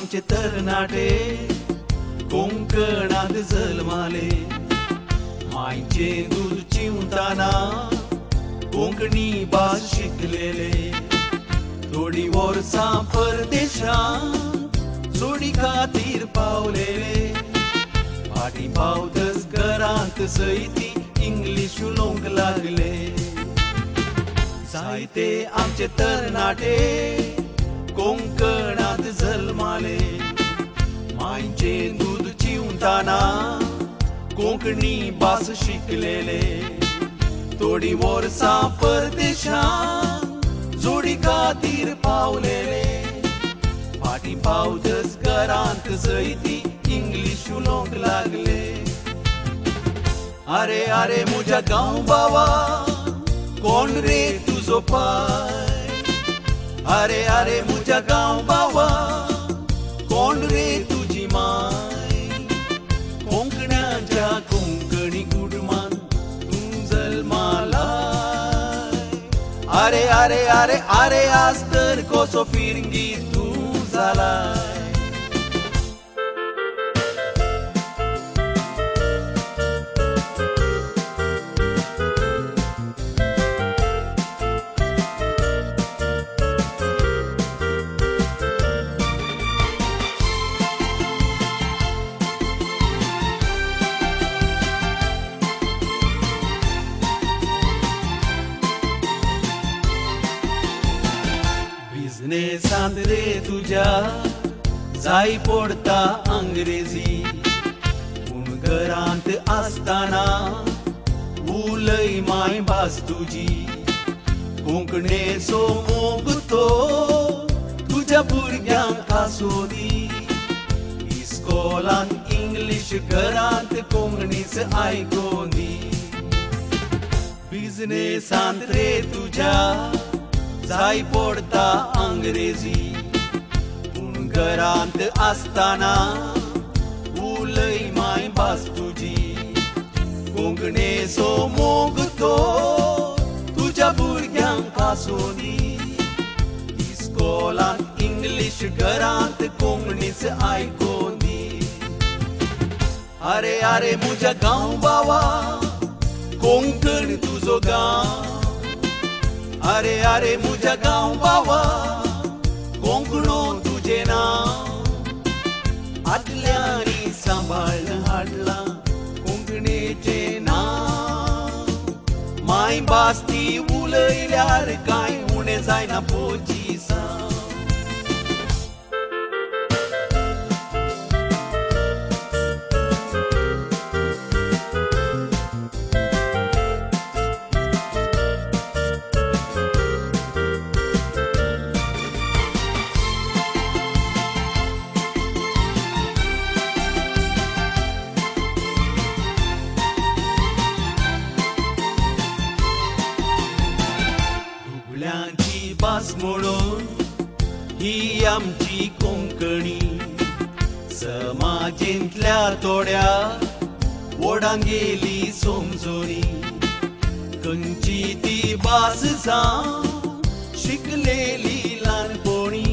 आमचे तरणाटे कोंकणात जल्माले मायचे दूध चिवताना कोंकणी भास शिकलेले थोडी वर्सां परदेशांत जोडी खातीर पावलेले फाटीं पावतच घरांत सैती इंग्लीश उलोवंक लागले जायते आमचे तरणाटे कोंकणात जल्माले मायचे दूध चिवताना कोंकणी भास शिकलेले थोडी वर्सां परदेशांत जोडी खातीर पावलेले फाटीं पावतच घरांत सैती इंग्लीश उलोवंक लागले आरे आरे म्हज्या गांव बावा कोण रे तुजो पाय आरे आरे म्हज्या गांव बावा कोण रे तुजी माय कोंकणाच्या कोंकणी कुटुंबान तूं जल्मालाय आरे आरे आरे आरे आज तर कसो फिरंगी तूं जालाय बिझनेसांत रे तुझ्या जाय पडता अंग्रेजी पूण घरांत आसतना उलय माय भास तुजी कोंकणेचो मोग तो तुज्या भुरग्यांक आसूं दी इस्कॉलांत इंग्लीश घरांत कोंकणीच आयकोन दी बिझनेसांत रे तुझ्या जाय पडता अंग्रेजी पूण घरांत आसतना उलय माय भास तुजी कोंकणेचो मोग तो तुज्या भुरग्यांक आसूं दी इस्कॉलांत इंग्लीश घरांत कोंकणीच आयकोन दी आरे आरे म्हज्या गांव बावा कोंकण तुजो गांव आरे आरे म्हज्या गांव बावा कोंकणो तुजें नांव आदल्यांनी सांबाळन हाडलां कोंकणीचें नांव माय भास ती उलयल्यार कांय उणें जायना पोचीसां भास म्हणून ही आमची कोंकणी समाजेंतल्या थोड्या वोडांक गेली समजोनी खंयची ती भास जावं शिकलेली ल्हानपणी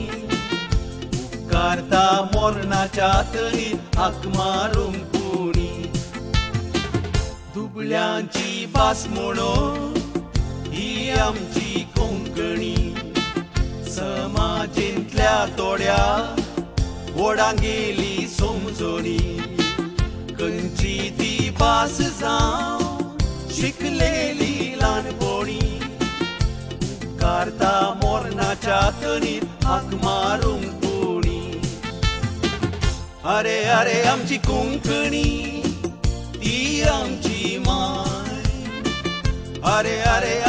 उपकारता मोरणाच्या तळीत हाक मारूंक कोणी दुबळ्यांची भास म्हणून ही आमची कोंकणी समाजेंतल्या थोड्या वोडांक गेली समजोनी खंयची ती भास जावं शिकलेली ल्हानपणी उपकारता मोरणाच्या तळीत हाक मारूंक कोणी आरे आरे आमची कोंकणी ती आमची माय आरे आरे